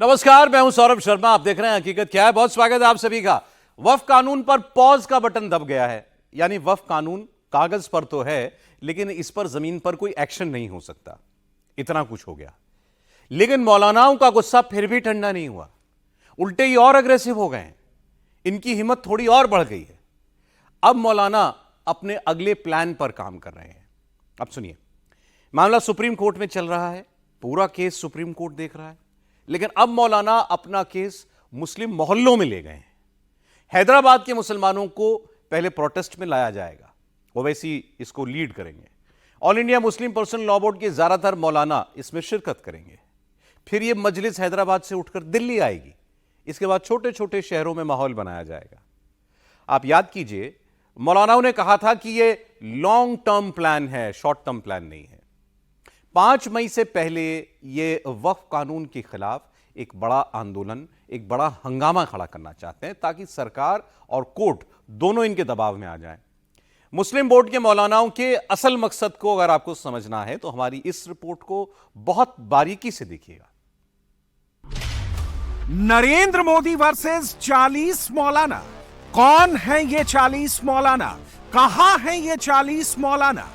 नमस्कार, मैं हूं सौरभ शर्मा। आप देख रहे हैं हकीकत क्या है। बहुत स्वागत है आप सभी का। वक्फ कानून पर पॉज का बटन दब गया है। यानी वक्फ कानून कागज पर तो है, लेकिन इस पर जमीन पर कोई एक्शन नहीं हो सकता। इतना कुछ हो गया। लेकिन मौलानाओं का गुस्सा फिर भी ठंडा नहीं हुआ, उल्टे ही और अग्रेसिव हो गए हैं। इनकी हिम्मत थोड़ी और बढ़ गई है। अब मौलाना अपने अगले प्लान पर काम कर रहे हैं। अब सुनिए, मामला सुप्रीम कोर्ट में चल रहा है। पूरा केस सुप्रीम कोर्ट देख रहा है, लेकिन अब मौलाना अपना केस मुस्लिम मोहल्लों में ले गए हैं। हैदराबाद के मुसलमानों को पहले प्रोटेस्ट में लाया जाएगा, ओवैसी इसको लीड करेंगे। All India Muslim personal law board के ज्यादातर मौलाना इसमें शिरकत करेंगे। फिर यह मजलिस हैदराबाद से उठकर दिल्ली आएगी। इसके बाद छोटे छोटे शहरों में माहौल बनाया जाएगा। आप याद कीजिए, मौलानाओं ने कहा था कि यह लॉन्ग टर्म प्लान है, शॉर्ट टर्म प्लान नहीं है। 5 मई से पहले ये वक्फ कानून के खिलाफ एक बड़ा आंदोलन, एक बड़ा हंगामा खड़ा करना चाहते हैं, ताकि सरकार और कोर्ट दोनों इनके दबाव में आ जाएं। मुस्लिम बोर्ड के मौलानाओं के असल मकसद को अगर आपको समझना है तो हमारी इस रिपोर्ट को बहुत बारीकी से देखिएगा। नरेंद्र मोदी वर्सेस 40 मौलाना। कौन है ये 40 मौलाना? कहां है ये 40 मौलाना?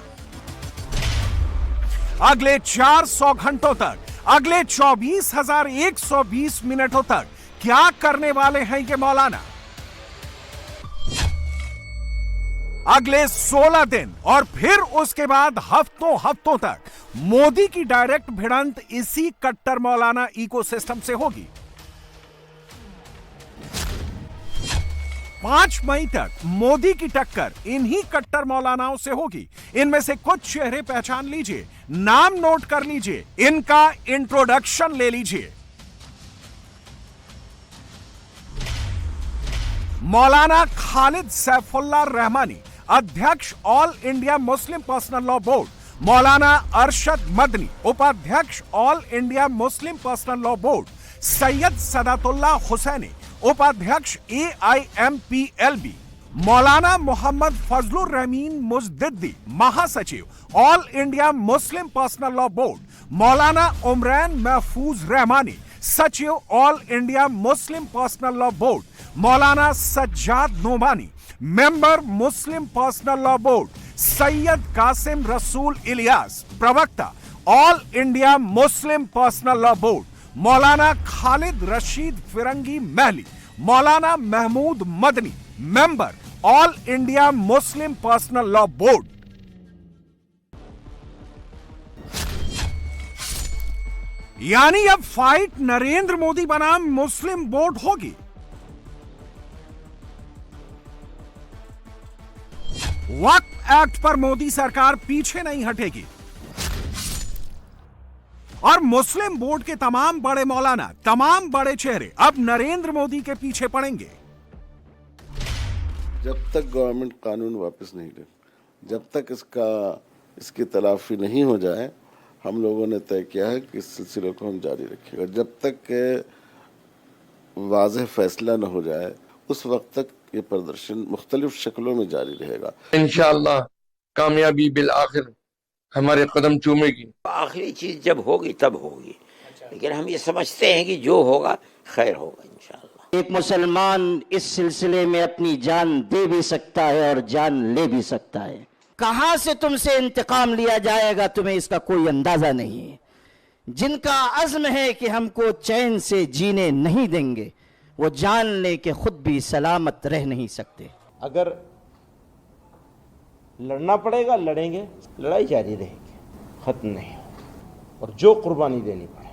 अगले 400 घंटों तक, अगले 24,120 मिनटों तक क्या करने वाले हैं ये मौलाना? अगले 16 दिन और फिर उसके बाद हफ्तों हफ्तों तक मोदी की डायरेक्ट भिड़ंत इसी कट्टर मौलाना इकोसिस्टम से होगी। 5 मई तक मोदी की टक्कर इन्हीं कट्टर मौलानाओं से होगी। इनमें से कुछ चेहरे पहचान लीजिए, नाम नोट कर लीजिए, इनका इंट्रोडक्शन ले लीजिए। मौलाना खालिद सैफुल्लाह रहमानी, अध्यक्ष all India Muslim personal law board. Maulana Arshad Madani, उपाध्यक्ष all India Muslim personal law board. Syed Sadatullah Husaini, उपाध्यक्ष AIMPLB। मौलाना मोहम्मद फजलुर रहमीन मुजद्दिदी, महासचिव all India Muslim personal law board. Maulana Umran Mahfooz Rahmani, सचिव all India Muslim personal law board. Maulana Sajjad Nomani, member Muslim personal law board. Syed Qasim Rasool Ilyas, प्रवक्ता all India Muslim personal law board. Maulana Khalid Rashid फिरंगी Mahali, Maulana Mahmood Madani, member all India Muslim personal law board. यानी अब fight Narendra Modi बनाम मुस्लिम board होगी। वक्फ act पर मोदी सरकार पीछे नहीं हटेगी और मुस्लिम बोर्ड के तमाम बड़े मौलाना, तमाम बड़े चेहरे अब नरेंद्र मोदी के पीछे पड़ेंगे। जब तक गवर्नमेंट कानून वापस नहीं ले, जब तक इसकी तलाफी नहीं हो जाए, हम लोगों ने तय किया है कि इस सिलसिले को हम जारी रखेगा। जब तक वाज़ेह फैसला न हो जाए, उस वक्त तक ये प्रदर्शन मुख्तलिफ शक्लों में जारी रहेगा। इंशाअल्लाह कामयाबी बिल आखिर हमारे कदम चूमेगी। आखिरी चीज जब होगी तब होगी, लेकिन हम ये समझते हैं कि जो होगा खैर होगा इंशाअल्लाह। एक मुसलमान इस सिलसिले में अपनी जान दे भी सकता है और जान ले भी सकता है। कहां से तुमसे इंतकाम लिया जाएगा तुम्हें इसका कोई अंदाजा नहीं है। जिनका अज़्म है कि हमको चैन से जीने नहीं देंगे, वो जान ले कि खुद भी सलामत रह नहीं सकते। अगर लड़ना पड़ेगा लड़ेंगे, लड़ाई जारी रहेगी, खत्म नहीं। और जो कुर्बानी देनी पड़े,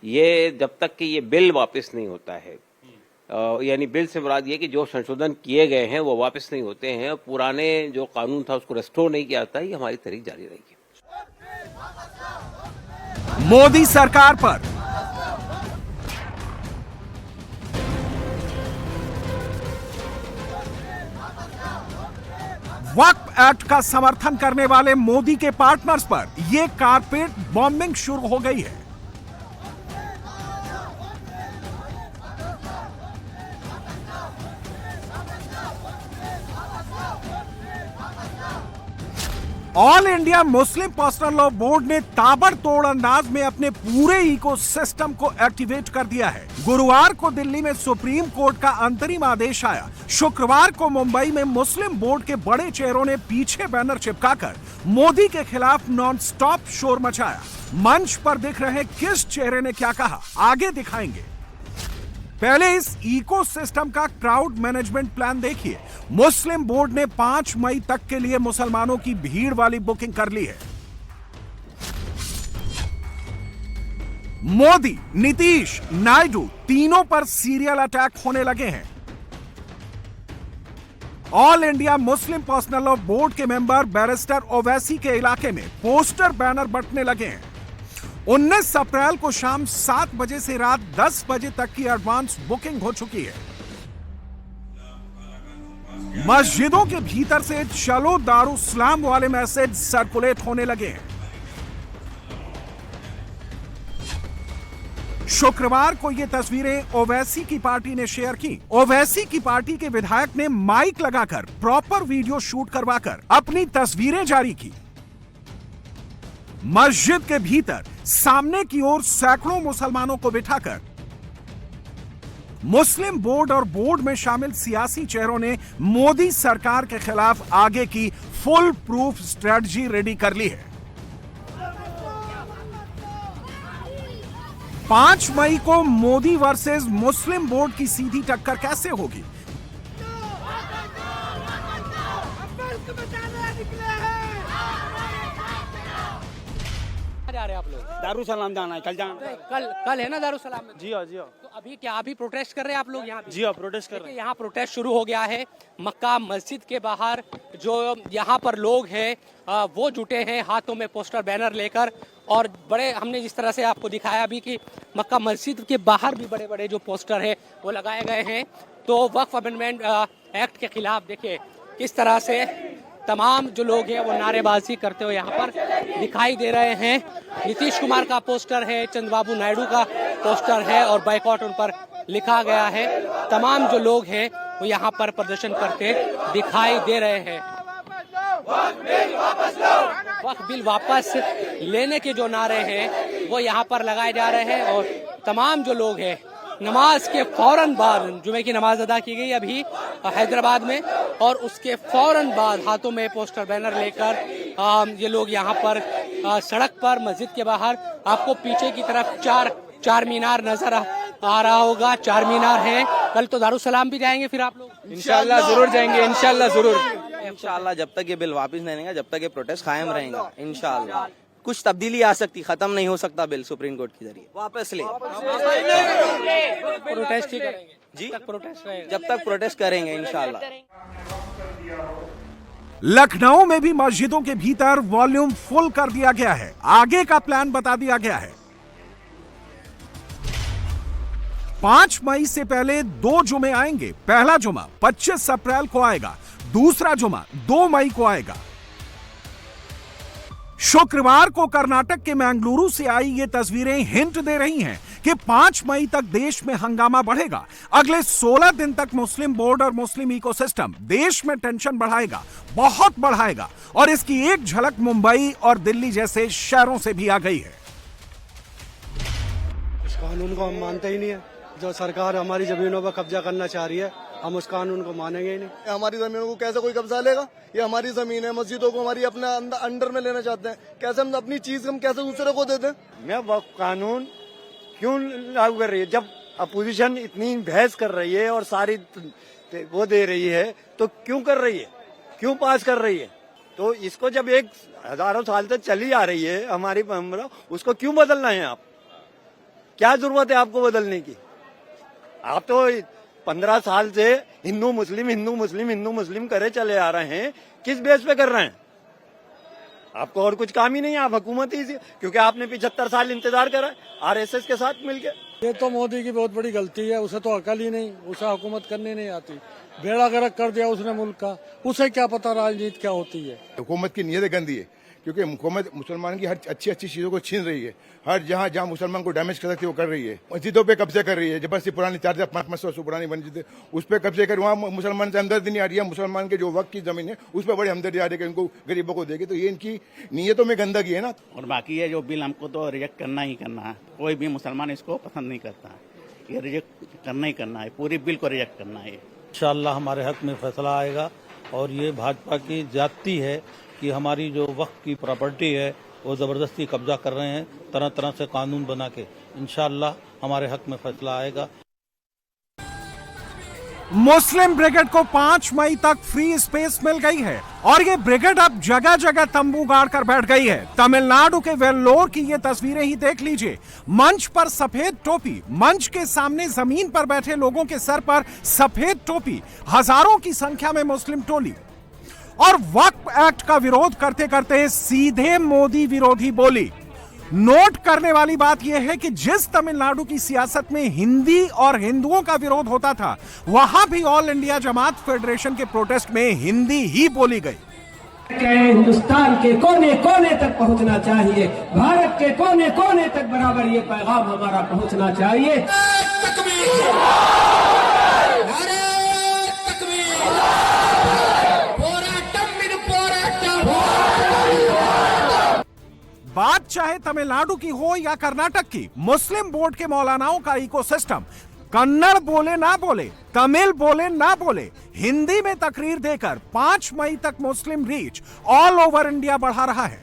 ये जब तक कि ये बिल वापस नहीं होता है, यानी बिल से मुराद ये कि जो संशोधन किए गए हैं वो वापस नहीं होते हैं, पुराने जो कानून था उसको रेस्टोर नहीं किया जाता, ये हमारी तहरीक जारी रहेगी। मोदी सरकार पर वक्फ एक्ट का समर्थन करने वाले मोदी के पार्टनर्स पर यह कारपेट बॉम्बिंग शुरू हो गई है। All India Muslim personal law board ने ताबड़तोड़ अंदाज में अपने पूरे इकोसिस्टम को एक्टिवेट कर दिया है। गुरुवार को दिल्ली में सुप्रीम कोर्ट का अंतरिम आदेश आया। शुक्रवार को मुंबई में मुस्लिम बोर्ड के बड़े चेहरों ने पीछे बैनर चिपकाकर मोदी के खिलाफ नॉन स्टॉप शोर मचाया। मंच पर दिख रहे किस चेहरे ने क्या कहा, आगे दिखाएंगे। पहले इस इकोसिस्टम का क्राउड मैनेजमेंट प्लान देखिए। मुस्लिम बोर्ड ने 5 मई तक के लिए मुसलमानों की भीड़ वाली बुकिंग कर ली है। मोदी, नीतीश, नायडू तीनों पर सीरियल अटैक होने लगे हैं। All India Muslim personal law board के मेंबर बैरिस्टर ओवैसी के इलाके में पोस्टर बैनर बंटने लगे हैं। 19 अप्रैल को शाम 7 बजे से रात 10 बजे तक की एडवांस बुकिंग हो चुकी है। मस्जिदों के भीतर से चलो दारुसलाम वाले मैसेज सर्कुलेट होने लगे हैं। शुक्रवार को ये तस्वीरें ओवैसी की पार्टी ने शेयर की। ओवैसी की पार्टी के विधायक ने माइक लगाकर प्रॉपर वीडियो शूट करवाकर अपनी तस्वीरें जारी की। मस्जिद के भीतर सामने की ओर सैकड़ों मुसलमानों को बिठाकर मुस्लिम बोर्ड और बोर्ड में शामिल सियासी चेहरों ने मोदी सरकार के खिलाफ आगे की फुल प्रूफ स्ट्रेटजी रेडी कर ली है। 5 मई को मोदी वर्सेस मुस्लिम बोर्ड की सीधी टक्कर कैसे होगी? जा रहे हैं आप लोग? दारुसलाम जाना है, कल जाना। कल है ना दारुसलाम में? जी हाँ, जी हाँ। तो अभी क्या अभी प्रोटेस्ट कर रहे हैं आप लोग यहाँ पे? जी हाँ, प्रोटेस्ट कर रहे हैं। यहाँ प्रोटेस्ट शुरू हो गया है। मक्का मस्जिद के बाहर जो यहाँ पर लोग हैं वो जुटे हैं हाथों में पोस्टर बैनर लेकर, और बड़े हमने जिस तरह से आपको दिखाया अभी कि मक्का मस्जिद के बाहर भी बड़े बड़े जो पोस्टर है वो लगाए गए हैं। तो वक्फ अमेंडमेंट एक्ट के खिलाफ देखिए किस तरह से तमाम जो लोग हैं वो नारेबाजी करते हुए यहाँ पर दिखाई दे रहे हैं। नीतीश कुमार का पोस्टर है, चंद्रबाबू नायडू का पोस्टर है और बाइकॉट उन पर लिखा गया है। तमाम जो लोग हैं वो यहाँ पर प्रदर्शन करते दिखाई दे रहे हैं। वक्फ बिल वापस लेने के जो नारे हैं वो यहाँ पर लगाए जा रहे हैं, और तमाम जो लोग हैं नमाज के फौरन बाद, जुमे की नमाज अदा की गई अभी हैदराबाद में, और उसके फौरन बाद हाथों में पोस्टर बैनर लेकर ये लोग यहाँ पर सड़क पर मस्जिद के बाहर, आपको पीछे की तरफ चार मीनार नजर आ रहा होगा। 4 मीनार है। कल तो दारुसलाम भी जाएंगे फिर आप लोग? इंशाल्लाह जरूर जाएंगे, इंशाल्लाह जरूर। इंशाल्लाह जब तक ये बिल वापस नहीं लेंगे, जब तक ये प्रोटेस्ट कायम रहेगा, इंशाल्लाह कुछ तब्दीली आ सकती, खत्म नहीं हो सकता बिल सुप्रीम कोर्ट के जरिए। वापस ले, प्रोटेस्ट ही करेंगे जी, प्रोटेस्ट रहेगा जब तक प्रोटेस्ट करेंगे इंशाल्लाह। लखनऊ में भी मस्जिदों के भीतर वॉल्यूम फुल कर दिया गया है। आगे का प्लान बता दिया गया है। 5 मई से पहले 2 जुमे आएंगे। पहला जुमा 25 अप्रैल को आएगा, दूसरा जुमा 2 मई को आएगा। शुक्रवार को कर्नाटक के मैंगलुरु से आई ये तस्वीरें हिंट दे रही हैं कि 5 मई तक देश में हंगामा बढ़ेगा। अगले 16 दिन तक मुस्लिम बोर्ड और मुस्लिम इकोसिस्टम देश में टेंशन बढ़ाएगा, बहुत बढ़ाएगा, और इसकी एक झलक मुंबई और दिल्ली जैसे शहरों से भी आ गई है। इस कानून को हम मानते ही नहीं है। जो सरकार हमारी जमीनों पर कब्जा करना चाह रही है, हम उस कानून को मानेंगे ही नहीं। हमारी जमीनों को कैसे कोई कब्जा लेगा? ये हमारी जमीन है। मस्जिदों को हमारी अपने अंडर में लेना चाहते हैं। कैसे हम अपनी चीज हम कैसे दूसरे को दे दें? मैं वक्फ कानून क्यों लागू कर रही है? जब अपोजिशन इतनी बहस कर रही है और सारी वो दे रही है, तो क्यों कर रही है, क्यों पास कर रही है? तो इसको जब एक हजारों साल तक चली आ रही है हमारी परंपरा, उसको क्यों बदलना है? आप क्या जरूरत है आपको बदलने की? आप तो 15 साल से हिंदू मुस्लिम करे चले आ रहे हैं। किस बेस पे कर रहे हैं? आपको और कुछ काम ही नहीं है, आप हुकूमत ही, क्योंकि आपने 75 साल इंतजार करा आरएसएस के साथ मिलकर। ये तो मोदी की बहुत बड़ी गलती है, उसे तो अकल ही नहीं, उसे हुकूमत करनी नहीं आती, बेड़ा गर्क कर दिया उसने मुल्क का, उसे क्या पता राजनीति क्या होती है। हुकूमत की नीयत गंदी है, क्योंकि हुकूमत मुसलमान की हर अच्छी अच्छी चीज़ों को छीन रही है, हर जहाँ मुसलमान को डैमेज कर सकती है वो कर रही है। मस्जिदों पे कब्जे कर रही है, जबरदस्ती पुरानी 4,500 वर्ष पुरानी मस्जिद उस पर कब्जे कर, वहाँ मुसलमान से हमदर्दी नहीं आ रही है। मुसलमान के जो वक्त की जमीन है उस पर बड़ी हमदर्दी आ रही है कि उनको गरीबों को देगी, तो ये इनकी नीयतों में गंदगी है ना। और बाकी ये जो बिल हमको तो रिजेक्ट करना ही करना है, कोई भी मुसलमान इसको पसंद नहीं करता है, ये रिजेक्ट करना ही करना है, पूरी बिल को रिजेक्ट करना है। इंशाअल्लाह हमारे हक में फैसला आएगा, और ये भाजपा की ज्यादती है कि हमारी जो वक्त की प्रॉपर्टी है वो जबरदस्ती कब्जा कर रहे हैं, तरह तरह से कानून बना के। इंशाअल्लाह हमारे हक में फैसला आएगा। मुस्लिम ब्रिगेड को 5 मई तक फ्री स्पेस मिल गई है और ये ब्रिगेड अब जगह जगह तंबू गाड़ कर बैठ गई है। तमिलनाडु के वेल्लोर की ये तस्वीरें ही देख लीजिए। मंच पर सफेद टोपी, मंच के सामने जमीन पर बैठे लोगों के सर पर सफेद टोपी, हजारों की संख्या में मुस्लिम टोली। और वक्फ एक्ट का विरोध करते करते सीधे मोदी विरोधी बोली। नोट करने वाली बात यह है कि जिस तमिलनाडु की सियासत में हिंदी और हिंदुओं का विरोध होता था, वहां भी ऑल इंडिया जमात फेडरेशन के प्रोटेस्ट में हिंदी ही बोली गई। हिंदुस्तान के कोने कोने तक पहुंचना चाहिए, भारत के कोने कोने तक बराबर ये पैगाम हमारा पहुंचना चाहिए। बात चाहे तमिलनाडु की हो या कर्नाटक की, मुस्लिम बोर्ड के मौलानाओं का इकोसिस्टम कन्नड़ बोले ना बोले, तमिल बोले ना बोले, हिंदी में तकरीर देकर 5 मई तक Muslim reach all over India बढ़ा रहा है।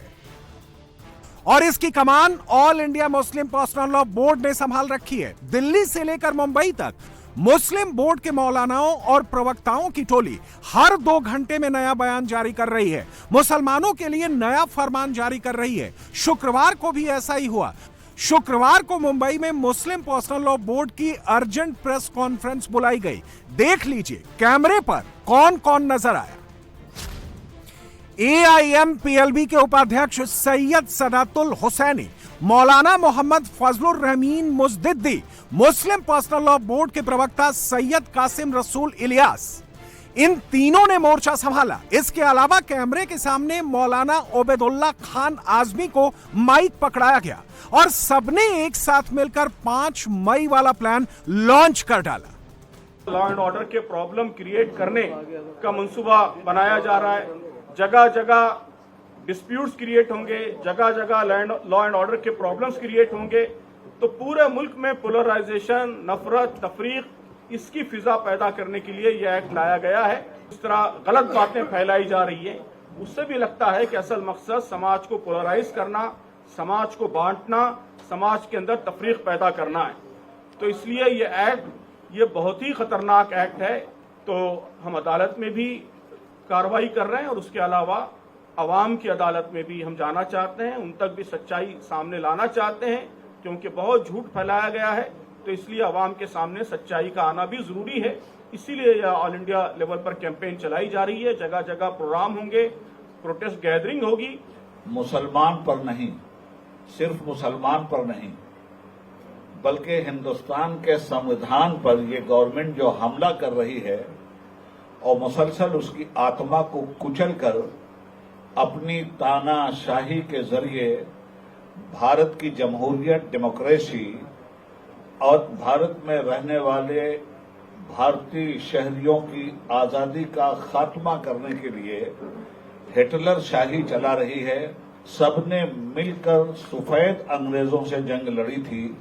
और इसकी कमान all India Muslim personal law board ने संभाल रखी है। दिल्ली से लेकर मुंबई तक मुस्लिम बोर्ड के मौलानाओं और प्रवक्ताओं की टोली हर 2 घंटे में नया बयान जारी कर रही है, मुसलमानों के लिए नया फरमान जारी कर रही है। शुक्रवार को भी ऐसा ही हुआ। शुक्रवार को मुंबई में मुस्लिम पर्सनल लॉ बोर्ड की अर्जेंट प्रेस कॉन्फ्रेंस बुलाई गई। देख लीजिए कैमरे पर कौन कौन नजर आया। AIMPLB के उपाध्यक्ष सैयद सदातुल हुसैनी, मौलाना मोहम्मद फजलुर रहमीन मुजद्दिदी, मुस्लिम पर्सनल लॉ बोर्ड के प्रवक्ता सैयद कासिम रसूल इलियास, इन तीनों ने मोर्चा संभाला। इसके अलावा कैमरे के सामने मौलाना ओबेदुल्ला खान आजमी को माइक पकड़ाया गया और सबने एक साथ मिलकर 5 मई वाला प्लान लॉन्च कर डाला। लॉ एंड ऑर्डर के प्रॉब्लम क्रिएट करने का मंसूबा बनाया जा रहा है। जगह जगह डिस्प्यूट्स क्रिएट होंगे, जगह जगह लॉ एंड ऑर्डर के प्रॉब्लम्स क्रिएट होंगे, तो पूरे मुल्क में पोलराइजेशन, नफरत, तफरीक, इसकी फिजा पैदा करने के लिए यह एक्ट लाया गया है। इस तरह गलत बातें फैलाई जा रही है, उससे भी लगता है कि असल मकसद समाज को पोलराइज करना, समाज को बांटना, समाज के अंदर तफरीक पैदा करना है। तो इसलिए ये एक्ट ये बहुत ही खतरनाक एक्ट है। तो हम अदालत में भी कार्रवाई कर रहे हैं और उसके अलावा अवाम की अदालत में भी हम जाना चाहते हैं, उन तक भी सच्चाई सामने लाना चाहते हैं, क्योंकि बहुत झूठ फैलाया गया है। तो इसलिए अवाम के सामने सच्चाई का आना भी जरूरी है। इसीलिए यह ऑल इंडिया लेवल पर कैंपेन चलाई जा रही है। जगह जगह प्रोग्राम होंगे, प्रोटेस्ट गैदरिंग होगी। मुसलमान पर नहीं, सिर्फ मुसलमान पर नहीं, बल्कि हिंदुस्तान के संविधान पर ये गवर्नमेंट जो हमला कर रही है और मुसलसल उसकी आत्मा को कुचलकर अपनी तानाशाही के जरिए भारत की जमहूरियत, डेमोक्रेसी और भारत में रहने वाले भारतीय शहरियों की आजादी का खात्मा करने के लिए हिटलर शाही चला रही है। सबने मिलकर सफेद अंग्रेजों से जंग लड़ी थी।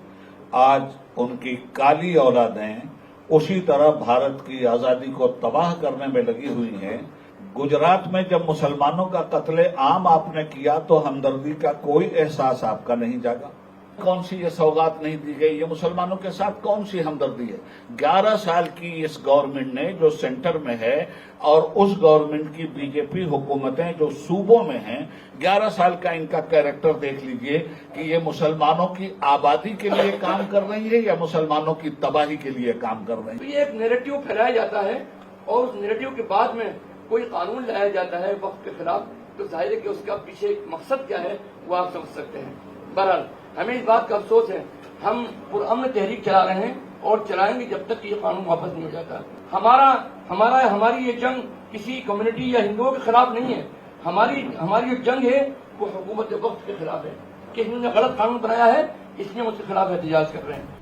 आज उनकी काली औलादें उसी तरह भारत की आजादी को तबाह करने में लगी हुई हैं। गुजरात में जब मुसलमानों का कत्ले आम आपने किया तो हमदर्दी का कोई एहसास आपका नहीं जागा। कौन सी ये सौगात नहीं दी गई, ये मुसलमानों के साथ कौन सी हमदर्दी है। 11 साल की इस गवर्नमेंट ने जो सेंटर में है और उस गवर्नमेंट की बीजेपी हुकूमतें जो सूबों में हैं, 11 साल का इनका कैरेक्टर देख लीजिए कि ये मुसलमानों की आबादी के लिए काम कर रही है या मुसलमानों की तबाही के लिए काम कर रही है। तो ये एक नैरेटिव फैलाया जाता है और उस नैरेटिव के बाद में कोई कानून लाया जाता है वक्त के खिलाफ, तो जाहिर है कि उसका पीछे मकसद क्या है वो आप समझ सकते हैं। बहरहाल हमें इस बात का अफसोस है हम पुरअमन तहरीक चला रहे हैं और चलाएंगे जब तक ये कानून वापस नहीं हो जाता। हमारी ये जंग किसी कम्युनिटी या हिंदुओं के खिलाफ नहीं है। हमारी जो जंग है वो हुकूमत वक्त के खिलाफ है कि इन्होंने गलत कानून बनाया है, इसलिए उसके खिलाफ एहतजाज कर रहे हैं।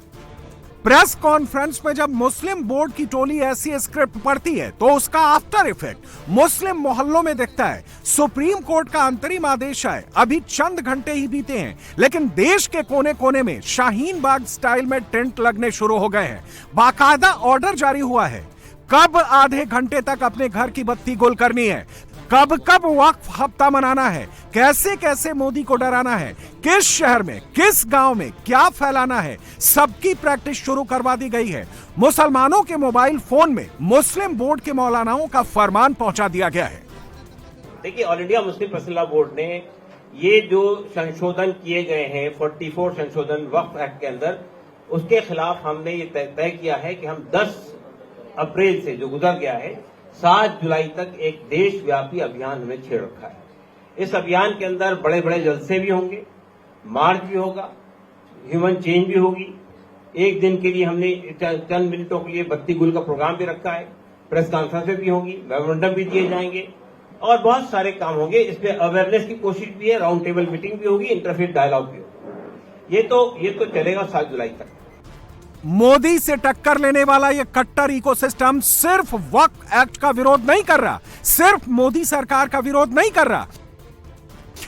प्रेस कॉन्फ्रेंस में जब मुस्लिम बोर्ड की टोली ऐसी स्क्रिप्ट पढ़ती है तो उसका आफ्टर इफेक्ट मुस्लिम मोहल्लों में दिखता है। सुप्रीम कोर्ट का अंतरिम आदेश आए अभी चंद घंटे ही बीते हैं, लेकिन देश के कोने कोने में शाहीन बाग स्टाइल में टेंट लगने शुरू हो गए हैं। बाकायदा ऑर्डर जारी हुआ है कब आधे घंटे तक अपने घर की बत्ती गुल करनी है, कब कब वक्फ हफ्ता मनाना है, कैसे कैसे मोदी को डराना है, किस शहर में किस गांव में क्या फैलाना है, सबकी प्रैक्टिस शुरू करवा दी गई है। मुसलमानों के मोबाइल फोन में मुस्लिम बोर्ड के मौलानाओं का फरमान पहुंचा दिया गया है। देखिए, all India Muslim personal law board ने ये जो संशोधन किए गए हैं 44 संशोधन वक्फ एक्ट के अंदर, उसके खिलाफ हमने ये तय किया है कि हम 10 अप्रैल से जो गुजर गया है 7 जुलाई तक एक देशव्यापी अभियान हमने छेड़ रखा है। इस अभियान के अंदर बड़े बड़े जलसे भी होंगे, मार्च भी होगा, ह्यूमन चेंज भी होगी। एक दिन के लिए हमने चंद मिनटों के लिए बत्ती गुल का प्रोग्राम भी रखा है, प्रेस कॉन्फ्रेंस भी होंगी, मेमोरेंडम भी दिए जाएंगे और बहुत सारे काम होंगे। इसमें अवेयरनेस की कोशिश भी है, राउंड टेबल मीटिंग भी होगी, इंटरफेथ डायलॉग भी होगा। ये तो चलेगा 7 जुलाई तक। मोदी से टक्कर लेने वाला यह कट्टर इकोसिस्टम सिर्फ वक्फ एक्ट का विरोध नहीं कर रहा, सिर्फ मोदी सरकार का विरोध नहीं कर रहा।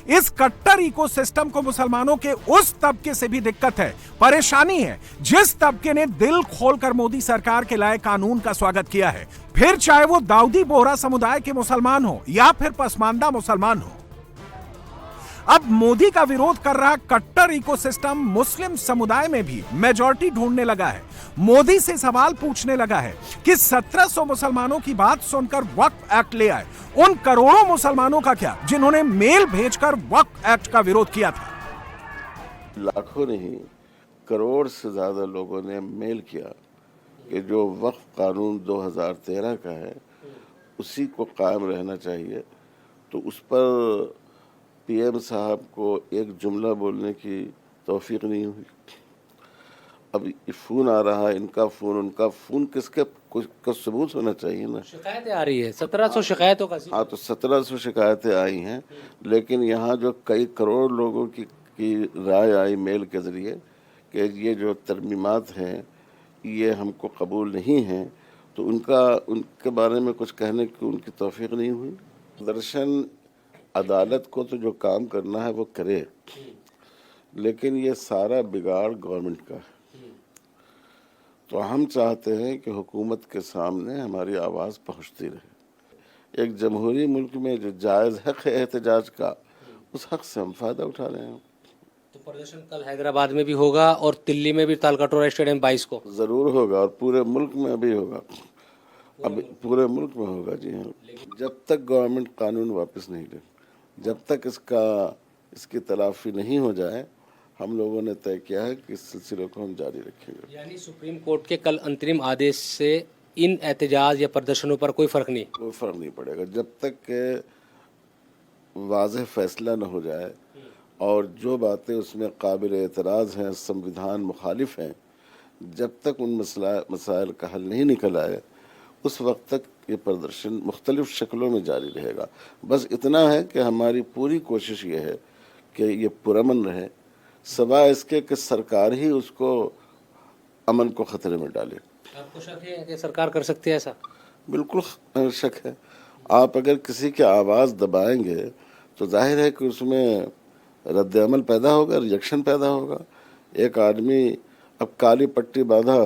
इस कट्टर इकोसिस्टम को मुसलमानों के उस तबके से भी दिक्कत है, परेशानी है, जिस तबके ने दिल खोलकर मोदी सरकार के लाए कानून का स्वागत किया है, फिर चाहे वो दाऊदी बोहरा समुदाय के मुसलमान हो या फिर पसमानदा मुसलमान हो। अब मोदी का विरोध कर रहा कट्टर इकोसिस्टम मुस्लिम समुदाय में भी मेजॉरिटी ढूंढने लगा है। मोदी से सवाल पूछने लगा है कि 1700 मुसलमानों की बात सुनकर वक्फ एक्ट ले आए, उन करोड़ों मुसलमानों का क्या जिन्होंने मेल भेजकर वक्फ एक्ट का विरोध किया था। लाखों नहीं, करोड़ से ज्यादा लोगों ने मेल किया कि जो वक्फ कानून 2013 का है उसी को कायम रहना चाहिए। तो उस पर पीएम साहब को एक जुमला बोलने की तौफीक नहीं हुई। अब ये फोन आ रहा है, इनका फोन उनका फोन, किसके कुछ सबूत होना चाहिए ना। शिकायतें आ रही है, 1700 शिकायतों का। हाँ, तो 1700 शिकायतें आई हैं, लेकिन यहाँ जो कई करोड़ लोगों की राय आई मेल के जरिए कि ये जो तरमीमात हैं ये हमको कबूल नहीं हैं, तो उनके बारे में कुछ कहने की उनकी तौफीक नहीं हुई। दरअसल अदालत को तो जो काम करना है वो करे, लेकिन ये सारा बिगाड़ गवर्नमेंट का है। तो हम चाहते हैं कि हुकूमत के सामने हमारी आवाज़ पहुंचती रहे। एक जमहूरी मुल्क में जो जायज़ हक है एहतजाज का, उस हक से हम फ़ायदा उठा रहे हैं। तो प्रदर्शन कल हैदराबाद में भी होगा और दिल्ली में भी तालकटोरा स्टेडियम 22 को ज़रूर होगा और पूरे मुल्क में भी होगा। अब पूरे मुल्क में होगा, जी हाँ। जब तक गवर्नमेंट कानून वापस नहीं ले, जब तक इसकी तलाफी नहीं हो जाए, हम लोगों ने तय किया है कि इस सिलसिले को हम जारी रखेंगे। यानी सुप्रीम कोर्ट के कल अंतरिम आदेश से इन एहतजाज या प्रदर्शनों पर कोई फर्क नहीं? कोई फर्क नहीं पड़ेगा जब तक के वाज़ेह फैसला न हो जाए और जो बातें उसमें काबिल एतराज़ हैं, संविधान मुखालिफ हैं, जब तक उन मसाइल का हल नहीं निकल आए, उस वक्त तक ये प्रदर्शन मुख्तलिफ शक्लों में जारी रहेगा। बस इतना है कि हमारी पूरी कोशिश ये है कि ये पुरअमन रहे, सवाए इसके कि सरकार ही उसको अमन को ख़तरे में डाले। आपको शक है कि सरकार कर सकती है ऐसा? बिल्कुल शक है। आप अगर किसी की आवाज़ दबाएंगे तो जाहिर है कि उसमें रद्द अमल पैदा होगा, रिएक्शन पैदा होगा। एक आदमी अब काली पट्टी बांधा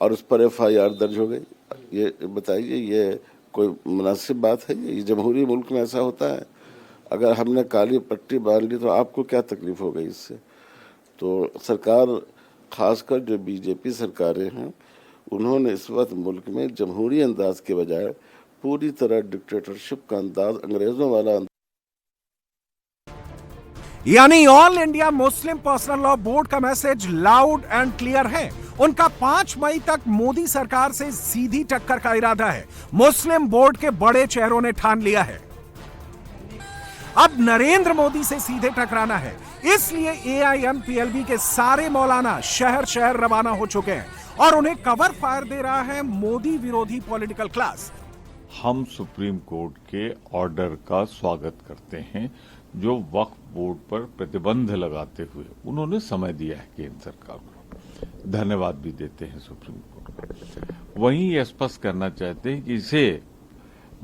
और उस पर FIR दर्ज हो गई, ये बताइए ये कोई मुनासिब बात है? ये जमहूरी मुल्क में ऐसा होता है? अगर हमने काली पट्टी बांध ली तो आपको क्या तकलीफ हो गई इससे? तो सरकार, खासकर जो बीजेपी सरकारें हैं, उन्होंने इस वक्त मुल्क में जमहूरी अंदाज के बजाय पूरी तरह डिक्टेटरशिप का अंदाज, अंग्रेजों वाला अंदाज। यानी all India Muslim personal law board का मैसेज लाउड एंड क्लियर है। उनका 5 मई तक मोदी सरकार से सीधी टक्कर का इरादा है। मुस्लिम बोर्ड के बड़े चेहरों ने ठान लिया है। अब नरेंद्र मोदी से सीधे टकराना है, इसलिए AIMPLB के सारे मौलाना शहर शहर रवाना हो चुके हैं और उन्हें कवर फायर दे रहा है मोदी विरोधी पॉलिटिकल क्लास। हम सुप्रीम कोर्ट के ऑर्डर का स्वागत करते हैं जो वक्फ बोर्ड पर प्रतिबंध लगाते हुए उन्होंने समय दिया है केंद्र सरकार को। धन्यवाद भी देते हैं सुप्रीम कोर्ट को। वहीं ये स्पष्ट करना चाहते हैं कि इसे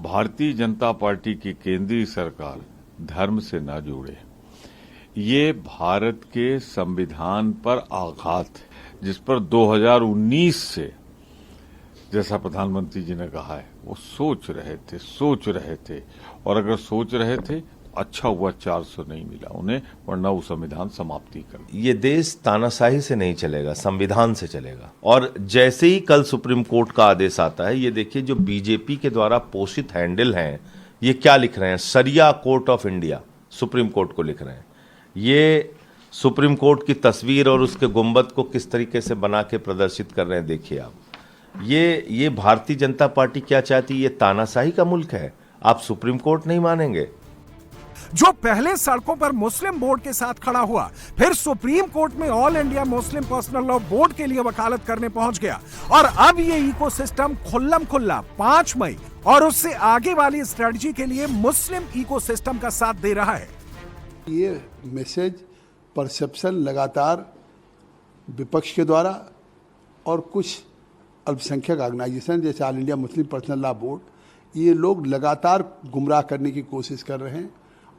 भारतीय जनता पार्टी की केंद्रीय सरकार धर्म से न जोड़े। ये भारत के संविधान पर आघात है जिस पर 2019 से, जैसा प्रधानमंत्री जी ने कहा है, वो सोच रहे थे और अगर सोच रहे थे अच्छा हुआ 400 नहीं मिला उन्हें, वरना वो संविधान समाप्ति कर। ये देश तानाशाही से नहीं चलेगा, संविधान से चलेगा। और जैसे ही कल सुप्रीम कोर्ट का आदेश आता है, ये देखिए जो बीजेपी के द्वारा पोषित हैंडल हैं, ये क्या लिख रहे हैं, sharia court of India supreme court को लिख रहे हैं। ये सुप्रीम कोर्ट की तस्वीर और उसके गुंबद को किस तरीके से बना के प्रदर्शित कर रहे हैं, देखिए आप। ये भारतीय जनता पार्टी क्या चाहती है? ये तानाशाही का मुल्क है, आप सुप्रीम कोर्ट नहीं मानेंगे। जो पहले सड़कों पर मुस्लिम बोर्ड के साथ खड़ा हुआ, फिर सुप्रीम कोर्ट में all India Muslim personal law board के लिए वकालत करने पहुंच गया और अब ये इकोसिस्टम खुल्लम खुल्ला 5 मई और उससे आगे वाली स्ट्रेटजी के लिए मुस्लिम इकोसिस्टम का साथ दे रहा है। ये मैसेज परसेप्शन लगातार विपक्ष के द्वारा और कुछ अल्पसंख्यक ऑर्गेनाइजेशन जैसे all India Muslim personal law board, ये लोग लगातार गुमराह करने की कोशिश कर रहे हैं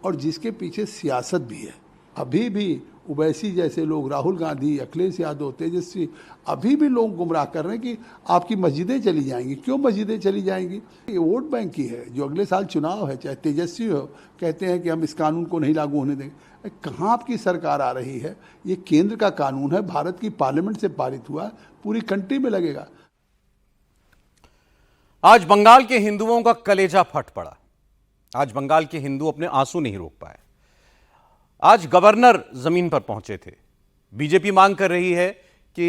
और जिसके पीछे सियासत भी है। अभी भी ओवैसी जैसे लोग, राहुल गांधी, अखिलेश यादव, तेजस्वी, अभी भी लोग गुमराह कर रहे हैं कि आपकी मस्जिदें चली जाएंगी। क्यों मस्जिदें चली जाएंगी? ये वोट बैंक की है। जो अगले साल चुनाव है, चाहे तेजस्वी हो, कहते हैं कि हम इस कानून को नहीं लागू होने देंगे। कहाँ आपकी सरकार आ रही है? ये केंद्र का कानून है, भारत की पार्लियामेंट से पारित हुआ, पूरी कंट्री में लगेगा। आज बंगाल के हिंदुओं का कलेजा फट पड़ा। आज बंगाल के हिंदू अपने आंसू नहीं रोक पाए। आज गवर्नर जमीन पर पहुंचे थे। बीजेपी मांग कर रही है कि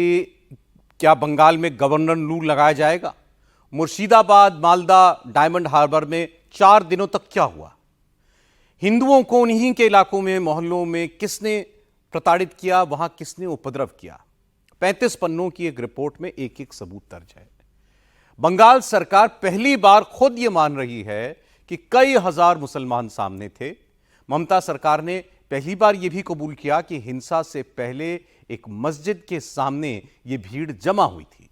क्या बंगाल में गवर्नर रूल लगाया जाएगा। मुर्शिदाबाद, मालदा, डायमंड हार्बर में 4 दिनों तक क्या हुआ? हिंदुओं को उन्हीं के इलाकों में, मोहल्लों में किसने प्रताड़ित किया, वहां किसने उपद्रव किया? 35 पन्नों की एक रिपोर्ट में एक एक सबूत दर्ज है। बंगाल सरकार पहली बार खुद यह मान रही है कि कई हजार मुसलमान सामने थे। ममता सरकार ने पहली बार यह भी कबूल किया कि हिंसा से पहले एक मस्जिद के सामने यह भीड़ जमा हुई थी।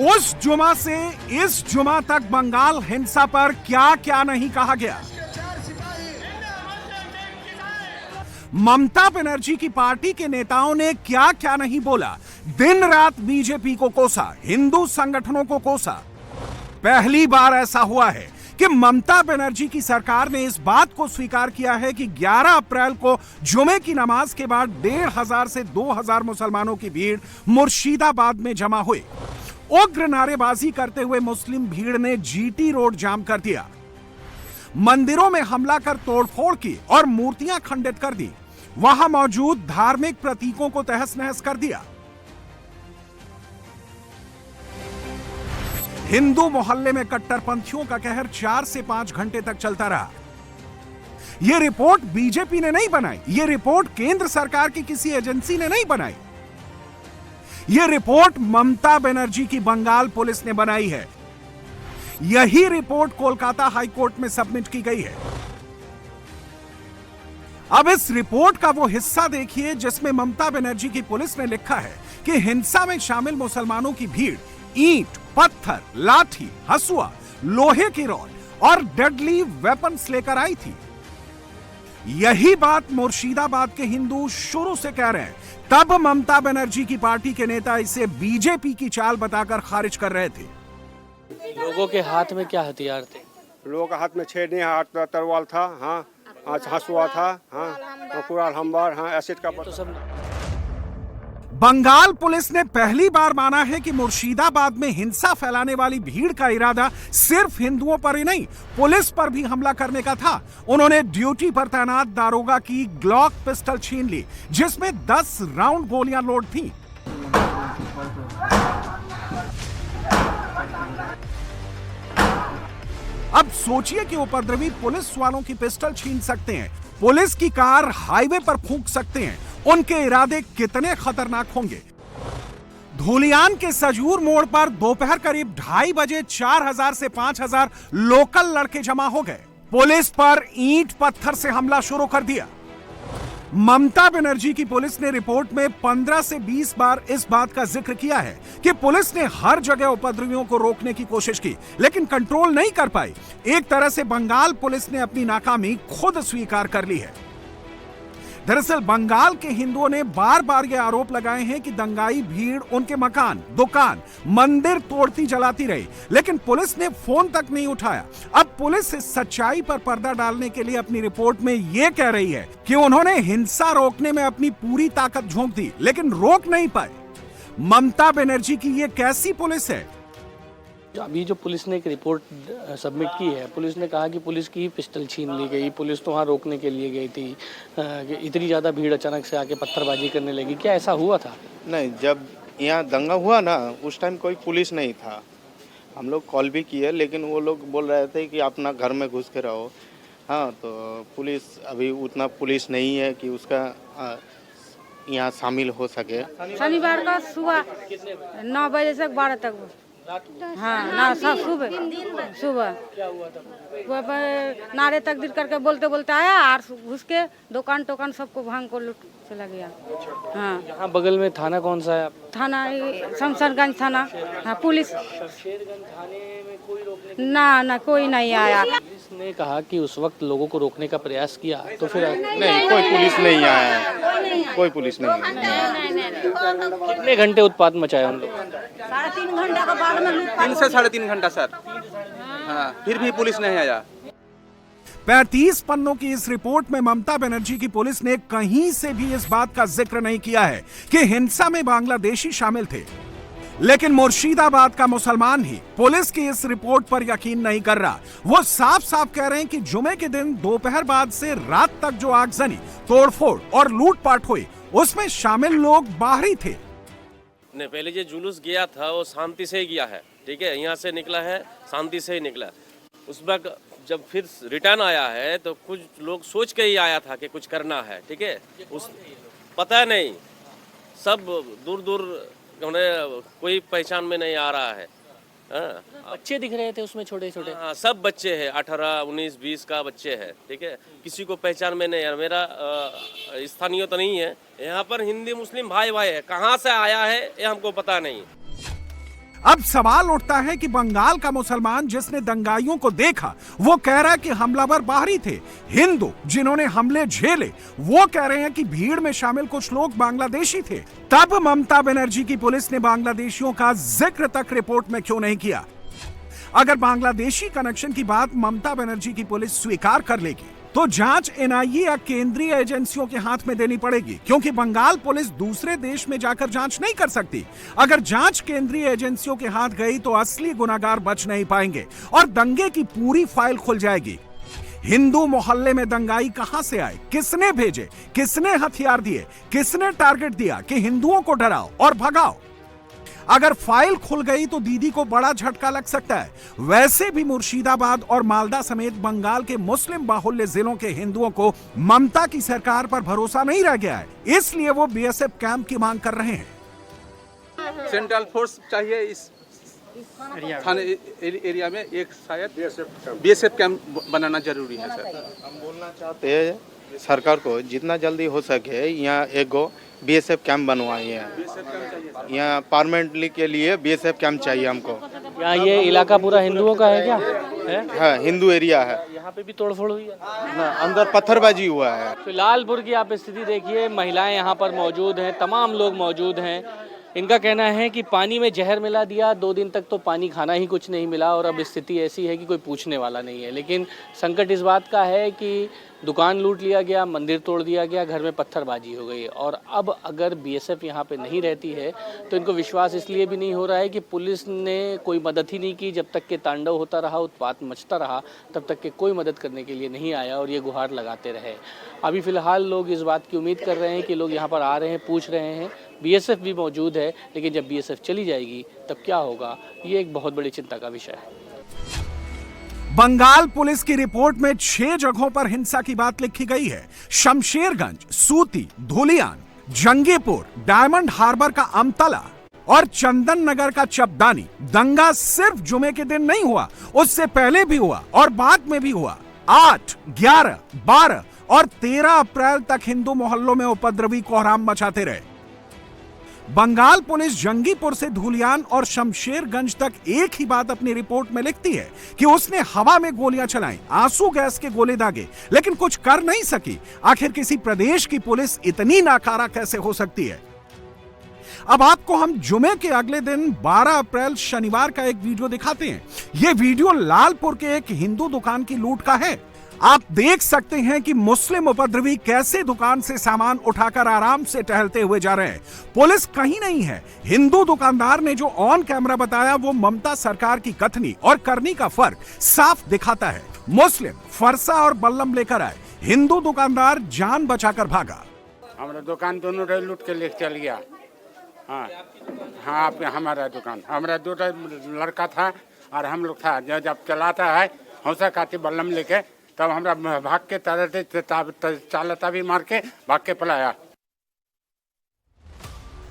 उस जुमा से इस जुमा तक बंगाल हिंसा पर क्या क्या नहीं कहा गया। ममता बनर्जी की पार्टी के नेताओं ने क्या क्या नहीं बोला। दिन रात बीजेपी को कोसा, हिंदू संगठनों को कोसा। पहली बार ऐसा हुआ है कि ममता बनर्जी की सरकार ने इस बात को स्वीकार किया है कि 11 अप्रैल को जुमे की नमाज के बाद 1,500 से 2,000 मुसलमानों की भीड़ मुर्शिदाबाद में जमा हुई। उग्र नारेबाजी करते हुए मुस्लिम भीड़ ने जीटी रोड जाम कर दिया, मंदिरों में हमला कर तोड़फोड़ की और मूर्तियां खंडित कर दी। वहां मौजूद धार्मिक प्रतीकों को तहस नहस कर दिया। हिंदू मोहल्ले में कट्टरपंथियों का कहर 4 से 5 घंटे तक चलता रहा। यह रिपोर्ट बीजेपी ने नहीं बनाई, यह रिपोर्ट केंद्र सरकार की किसी एजेंसी ने नहीं बनाई। यह रिपोर्ट ममता बनर्जी की बंगाल पुलिस ने बनाई है। यही रिपोर्ट कोलकाता हाई कोर्ट में सबमिट की गई है। अब इस रिपोर्ट का वो हिस्सा देखिए जिसमें ममता बनर्जी की पुलिस ने लिखा है कि हिंसा में शामिल मुसलमानों की भीड़ ईंट, पत्थर, लाठी, हसुआ, लोहे की रॉड और डेडली वेपन्स लेकर आई थी। यही बात मुर्शिदाबाद के हिंदू शुरू से कह रहे हैं। तब ममता बनर्जी की पार्टी के नेता इसे बीजेपी की चाल बताकर खारिज कर रहे थे। लोगों के हाथ में क्या हथियार थे? लोगों के हाथ में छेड़ने, हाथ तरवाल था, हाँ, हंसुआ था, हाँ, कुराल हमबार, हाँ, एसिड का तो सब बंगाल पुलिस ने पहली बार माना है कि मुर्शिदाबाद में हिंसा फैलाने वाली भीड़ का इरादा सिर्फ हिंदुओं पर ही नहीं, पुलिस पर भी हमला करने का था। उन्होंने ड्यूटी पर तैनात दारोगा की ग्लॉक पिस्टल छीन ली, जिसमें 10 राउंड गोलियां लोड थीं। अब सोचिए कि उपद्रवी पुलिस वालों की पिस्टल छीन सकते हैं, पुलिस की कार हाईवे पर फूंक सकते हैं, उनके इरादे कितने खतरनाक होंगे। धूलियान के सजूर मोड़ पर दोपहर करीब 2:30 बजे 4000 से 5000 लोकल लड़के जमा हो गए। पुलिस पर ईंट पत्थर से हमला शुरू कर दिया। ममता बनर्जी की पुलिस ने रिपोर्ट में 15 से 20 बार इस बात का जिक्र किया है कि पुलिस ने हर जगह उपद्रवियों को रोकने की कोशिश की, लेकिन कंट्रोल नहीं कर पाई। एक तरह से बंगाल पुलिस ने अपनी नाकामी खुद स्वीकार कर ली है। दरअसल बंगाल के हिंदुओं ने बार बार यह आरोप लगाए हैं कि दंगाई भीड़ उनके मकान, दुकान, मंदिर तोड़ती जलाती रही, लेकिन पुलिस ने फोन तक नहीं उठाया। अब पुलिस इस सच्चाई पर पर्दा डालने के लिए अपनी रिपोर्ट में यह कह रही है कि उन्होंने हिंसा रोकने में अपनी पूरी ताकत झोंक दी, लेकिन रोक नहीं पाए। ममता बनर्जी की यह कैसी पुलिस है? अभी जो पुलिस ने एक रिपोर्ट सबमिट की है, पुलिस ने कहा कि पुलिस की ही पिस्टल छीन ली गई, पुलिस तो वहाँ रोकने के लिए गई थी, कि इतनी ज़्यादा भीड़ अचानक से आके पत्थरबाजी करने लगी। क्या ऐसा हुआ था? नहीं, जब यहाँ दंगा हुआ ना, उस टाइम कोई पुलिस नहीं था। हम लोग कॉल भी किए, लेकिन वो लोग बोल रहे थे कि अपना घर में घुस के रहो। हाँ, तो पुलिस अभी उतना पुलिस नहीं है कि उसका यहाँ शामिल हो सके। शनिवार का सुबह 9 बजे से 12 तक। हाँ ना, सब सुबह क्या हुआ था? वह पर नारे तकदीर करके बोलते बोलते आया और घुस के दुकान टोकान सबको भांग को लूट चला गया। हाँ, यहाँ बगल में थाना कौन सा है? थाना शमशेरगंज थाना। हाँ, पुलिस शमशेरगंज थाने में कोई रोकने ना कोई नहीं आया। पुलिस ने कहा कि उस वक्त लोगों को रोकने का प्रयास किया, तो फिर नहीं, कोई पुलिस नहीं आया, कोई पुलिस नहीं आया। कितने घंटे उत्पात मचाया उन लोग? 3.5 घंटा के बाद में 3 से 3.5 घंटा सर। हाँ, फिर भी पुलिस नहीं आया। 35 पन्नों की इस रिपोर्ट में ममता बनर्जी की पुलिस ने कहीं से भी इस बात का जिक्र नहीं किया है कि हिंसा में बांग्लादेशी शामिल थे। लेकिन मुर्शिदाबाद का मुसलमान ही पुलिस की इस रिपोर्ट पर यकीन नहीं कर रहा। वो साफ साफ कह रहे हैं कि जुमे के दिन दोपहर बाद से रात तक जो आगजनी, तोड़फोड़ और लूटपाट हुई, उसमें शामिल लोग बाहरी थे। पहले जो जुलूस गया था वो शांति से ही गया है, ठीक है, यहाँ से निकला है शांति से ही निकला। उस वक्त जब फिर रिटर्न आया है तो कुछ लोग सोच के ही आया था कि कुछ करना है, ठीक है, उस पता नहीं, सब दूर दूर उन्हें कोई पहचान में नहीं आ रहा है। बच्चे दिख रहे थे उसमें, छोटे छोटे। हाँ, सब बच्चे हैं, 18, 19, 20 का बच्चे हैं, ठीक है, किसी को पहचान में नहीं है। मेरा स्थानीय तो नहीं है, यहाँ पर हिंदी मुस्लिम भाई भाई है, कहाँ से आया है ये हमको पता नहीं। अब सवाल उठता है कि बंगाल का मुसलमान जिसने दंगाइयों को देखा, वो कह रहा है कि हमलावर बाहरी थे। हिंदू जिन्होंने हमले झेले, वो कह रहे हैं कि भीड़ में शामिल कुछ लोग बांग्लादेशी थे। तब ममता बनर्जी की पुलिस ने बांग्लादेशियों का जिक्र तक रिपोर्ट में क्यों नहीं किया? अगर बांग्लादेशी कनेक्शन की बात ममता बनर्जी की पुलिस स्वीकार कर लेगी तो जांच एनआईए या केंद्रीय एजेंसियों के हाथ में देनी पड़ेगी, क्योंकि बंगाल पुलिस दूसरे देश में जाकर जांच नहीं कर सकती। अगर जांच केंद्रीय एजेंसियों के हाथ गई तो असली गुनाहगार बच नहीं पाएंगे और दंगे की पूरी फाइल खुल जाएगी। हिंदू मोहल्ले में दंगाई कहां से आए, किसने भेजे, किसने हथियार दिए, किसने टारगेट दिया कि हिंदुओं को डराओ और भगाओ? अगर फाइल खुल गई तो दीदी को बड़ा झटका लग सकता है। वैसे भी मुर्शिदाबाद और मालदा समेत बंगाल के मुस्लिम बाहुल्य जिलों के हिंदुओं को ममता की सरकार पर भरोसा नहीं रह गया है, इसलिए वो बीएसएफ कैंप की मांग कर रहे हैं। सेंट्रल फोर्स चाहिए इस थाने एरिया में, एक शायद बीएसएफ कैंप बनाना जरूरी है सर। हम बोलना चाहते हैं सरकार को जितना जल्दी हो सके यहाँ एक गो बीएसएफ कैंप बनवाइए। यहाँ परमानेंटली के लिए बीएसएफ कैंप चाहिए हमको। यहाँ ये इलाका पूरा हिंदुओं का है क्या? है? हाँ, हिंदू एरिया है। यहाँ पे भी तोड़फोड़ हुई है ना, अंदर पत्थरबाजी हुआ है। फिलहालपुर की आप स्थिति देखिए, महिलाएं यहाँ पर मौजूद हैं, तमाम लोग मौजूद हैं। इनका कहना है कि पानी में जहर मिला दिया, 2 दिन तक तो पानी खाना ही कुछ नहीं मिला और अब स्थिति ऐसी है कि कोई पूछने वाला नहीं है। लेकिन संकट इस बात का है कि दुकान लूट लिया गया, मंदिर तोड़ दिया गया, घर में पत्थरबाजी हो गई। और अब अगर बीएसएफ यहाँ पे नहीं रहती है तो इनको विश्वास इसलिए भी नहीं हो रहा है कि पुलिस ने कोई मदद ही नहीं की। जब तक के तांडव होता रहा, उत्पात मचता रहा, तब तक के कोई मदद करने के लिए नहीं आया और ये गुहार लगाते रहे। अभी फ़िलहाल लोग इस बात की उम्मीद कर रहे हैं कि लोग यहाँ पर आ रहे हैं, पूछ रहे हैं, बीएसएफ भी मौजूद है, लेकिन जब बीएसएफ चली जाएगी तब क्या होगा, ये एक बहुत बड़ी चिंता का विषय है। बंगाल पुलिस की रिपोर्ट में 6 जगहों पर हिंसा की बात लिखी गई है। शमशेरगंज, सूती, धुलियान, जंगीपुर, डायमंड हार्बर का अमतला और चंदन नगर का चपदानी। दंगा सिर्फ जुमे के दिन नहीं हुआ, उससे पहले भी हुआ और बाद में भी हुआ। 8, 11, 12 और 13 अप्रैल तक हिंदू मोहल्लों में उपद्रवी कोहराम मचाते रहे। बंगाल पुलिस जंगीपुर से धुलियान और शमशेरगंज तक एक ही बात अपनी रिपोर्ट में लिखती है कि उसने हवा में गोलियां चलाई, आंसू गैस के गोले दागे, लेकिन कुछ कर नहीं सकी। आखिर किसी प्रदेश की पुलिस इतनी नाकारा कैसे हो सकती है? अब आपको हम जुमे के अगले दिन 12 अप्रैल शनिवार का एक वीडियो दिखाते हैं। यह वीडियो लालपुर के एक हिंदू दुकान की लूट का है। आप देख सकते हैं कि मुस्लिम उपद्रवी कैसे दुकान से सामान उठाकर आराम से टहलते हुए जा रहे हैं। पुलिस कहीं नहीं है। हिंदू दुकानदार ने जो ऑन कैमरा बताया वो ममता सरकार की कथनी और करनी का फर्क साफ दिखाता है। मुस्लिम फरसा और बल्लम लेकर आए, हिंदू दुकानदार जान बचाकर भागा। हमारा दुकान दोनों लूट के लेके चल गया। हाँ, हमारा दुकान, हमारा 2 लड़का था और हम लोग था। जब चलाता है हौसा खाती बल्लम लेके, तब हमरा भाग के चालता भी मार के भाग के पलाया।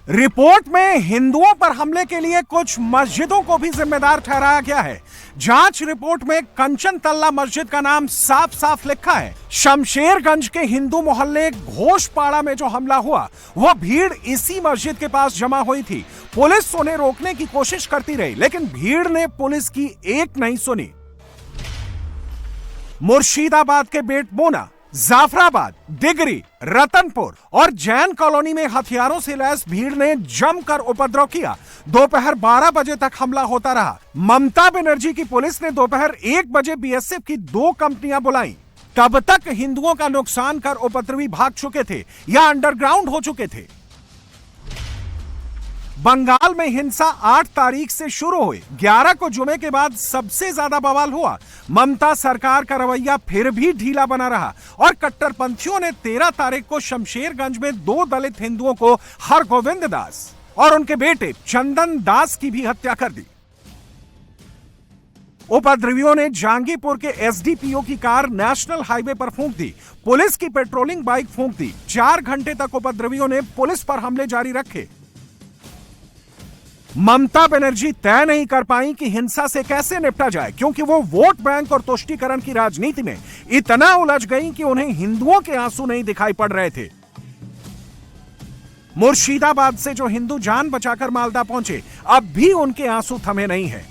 रिपोर्ट में हिंदुओं पर हमले के लिए कुछ मस्जिदों को भी जिम्मेदार ठहराया गया है। जांच रिपोर्ट में कंचन तल्ला मस्जिद का नाम साफ साफ लिखा है। शमशेरगंज के हिंदू मोहल्ले घोषपाड़ा में जो हमला हुआ, वह भीड़ इसी मस्जिद के पास जमा हुई थी। पुलिस उन्हें रोकने की कोशिश करती रही, लेकिन भीड़ ने पुलिस की एक नहीं सुनी। मुर्शिदाबाद के बेटमोना, जाफराबाद, डिगरी, रतनपुर और जैन कॉलोनी में हथियारों से लैस भीड़ ने जमकर उपद्रव किया। दोपहर 12 बजे तक हमला होता रहा। ममता बनर्जी की पुलिस ने दोपहर 1 बजे बीएसएफ की 2 कंपनियां बुलाई। तब तक हिंदुओं का नुकसान कर उपद्रवी भाग चुके थे या अंडरग्राउंड हो चुके थे। बंगाल में हिंसा 8 तारीख से शुरू हुई। 11 को जुमे के बाद सबसे ज्यादा बवाल हुआ। ममता सरकार का रवैया फिर भी ढीला बना रहा और कट्टरपंथियों ने 13 तारीख को शमशेरगंज में 2 दलित हिंदुओं को हरगोविंद दास और उनके बेटे चंदन दास की भी हत्या कर दी। उपद्रवियों ने जहांगीरपुर के एसडीपीओ की कार नेशनल हाईवे पर फूंक दी। पुलिस की पेट्रोलिंग बाइक फूंक दी। 4 घंटे तक उपद्रवियों ने पुलिस पर हमले जारी रखे। ममता बनर्जी तय नहीं कर पाई कि हिंसा से कैसे निपटा जाए, क्योंकि वो वोट बैंक और तुष्टीकरण की राजनीति में इतना उलझ गई कि उन्हें हिंदुओं के आंसू नहीं दिखाई पड़ रहे थे। मुर्शिदाबाद से जो हिंदू जान बचाकर मालदा पहुंचे, अब भी उनके आंसू थमे नहीं हैं।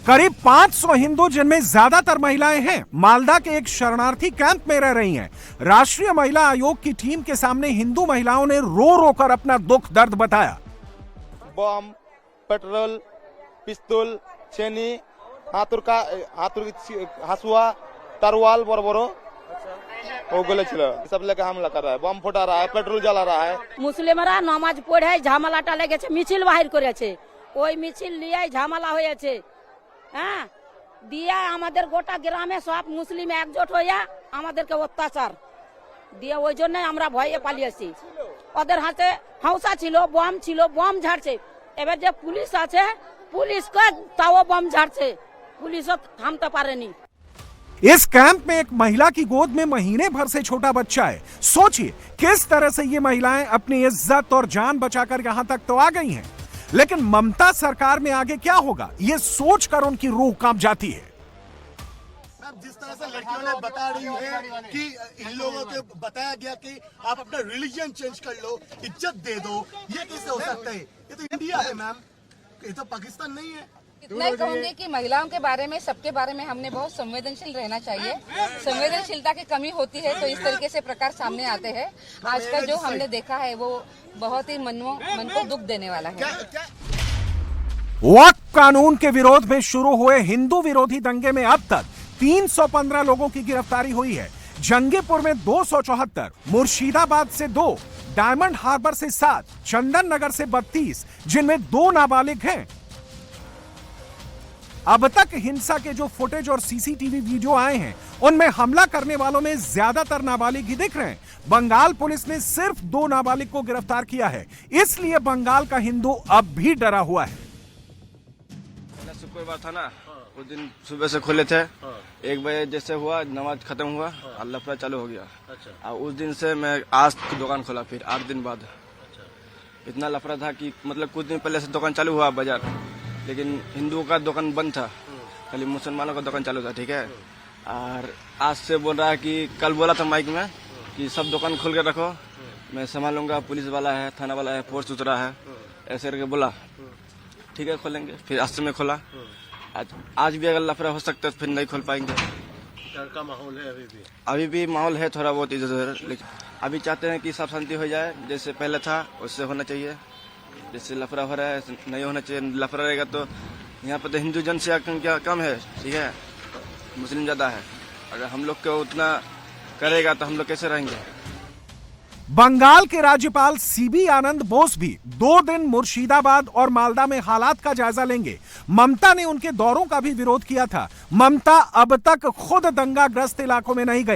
करीब 500 हिंदू, जिनमें ज्यादातर महिलाएं हैं, मालदा के एक शरणार्थी कैंप में रह रही हैं। राष्ट्रीय महिला आयोग की टीम के सामने हिंदू महिलाओं ने रो रो कर अपना दुख दर्द बताया। बम, पेट्रोल, पिस्तौल, छेनी, हासुआ, तरवाल बड़ बड़ो ওগুলো ছিল। সব লেগে হামলা করা হয়, বম ফোটা रहा है, পেট্রোল জ্বালা रहा है। মুসলিমরা নামাজ পড়ে ঝামেলাটা লেগেছে, মিছিল বাহির করেছে। ওই মিছিল নিয়ে ঝামেলা হয়েছে। হ্যাঁ, দিয়া আমাদের গোটা গ্রামে সব মুসলিম একজোট হইয়া আমাদেরকে অত্যাচার দিয়ে, ওই জন্য আমরা ভয়ে পালিয়েছি। ওদের হাতে হাউসা ছিল, বম ছিল, বম ঝাড়ছে। এবার যে পুলিশ আছে, পুলিশকে তাও বম ঝাড়ছে, পুলিশও থামতে পারেনি। इस कैंप में एक महिला की गोद में महीने भर से छोटा बच्चा है। सोचिए किस तरह से ये महिलाएं अपनी इज्जत और जान बचाकर यहां तक तो आ गई हैं, लेकिन ममता सरकार में आगे क्या होगा, ये सोचकर उनकी रूह कांप जाती है। जिस तरह से लड़कियों ने बता रही है कि इन लोगों को बताया गया कि आप अपना रिलीजन चेंज कर लो, इज्जत दे दो, ये कैसे हो सकता है? ये तो इंडिया है मैम, ये तो पाकिस्तान नहीं है। इतना ही कहूंगी कि महिलाओं के बारे में, सबके बारे में हमने बहुत संवेदनशील रहना चाहिए। संवेदनशीलता की कमी होती है तो इस तरीके से प्रकार सामने आते हैं। आज का जो हमने देखा है वो बहुत ही मन को दुख देने वाला है। वक्फ कानून के विरोध में शुरू हुए हिंदू विरोधी दंगे में अब तक 315 लोगों की गिरफ्तारी हुई है। जंगीपुर में 274, मुर्शिदाबाद से 2, डायमंड हार्बर से 7, चंदन नगर से 32, जिनमें 2 नाबालिग हैं। अब तक हिंसा के जो फुटेज और सीसीटीवी वीडियो आए हैं, उनमें हमला करने वालों में ज्यादातर नाबालिग ही दिख रहे हैं। बंगाल पुलिस ने सिर्फ 2 नाबालिग को गिरफ्तार किया है, इसलिए बंगाल का हिंदू अब भी डरा हुआ है। शुक्रवार था ना, उस दिन सुबह से खोले थे, 1 बजे जैसे हुआ नमाज खत्म हुआ, लफड़ा चालू हो गया। और उस दिन से मैं आज दुकान खोला, फिर 8 दिन बाद। इतना लफड़ा था कि मतलब कुछ दिन पहले से दुकान चालू हुआ बाजार, लेकिन हिंदुओं का दुकान बंद था, खाली मुसलमानों का दुकान चालू था, ठीक है। और आज से बोल रहा है कि कल बोला था माइक में कि सब दुकान खोल के रखो, मैं संभालूंगा, पुलिस वाला है, थाना वाला है, फोर्स उतरा है, ऐसे करके बोला। ठीक है, खोलेंगे। फिर आज से मैं खोला। आज भी अगर लफड़ा हो सकता है तो फिर नहीं खोल पाएंगे। डर का माहौल है अभी भी माहौल है थोड़ा बहुत इधर, लेकिन अभी चाहते हैं कि सब शांति हो जाए, जैसे पहले था उससे होना चाहिए। जैसे लफड़ा हो रहा है नहीं होना चाहिए। लफड़ा रहेगा तो यहाँ पर तो हिंदू जनसंख्या कम है, ठीक है, मुस्लिम ज्यादा है। अगर हम लोग को उतना करेगा तो हम लोग कैसे रहेंगे। बंगाल के राज्यपाल सीबी आनंद बोस भी 2 दिन मुर्शिदाबाद और मालदा में हालात का जायजा लेंगे। ममता ने उनके दौरों का भी विरोध किया था। ममता अब तक खुद दंगाग्रस्त इलाकों में नहीं गई।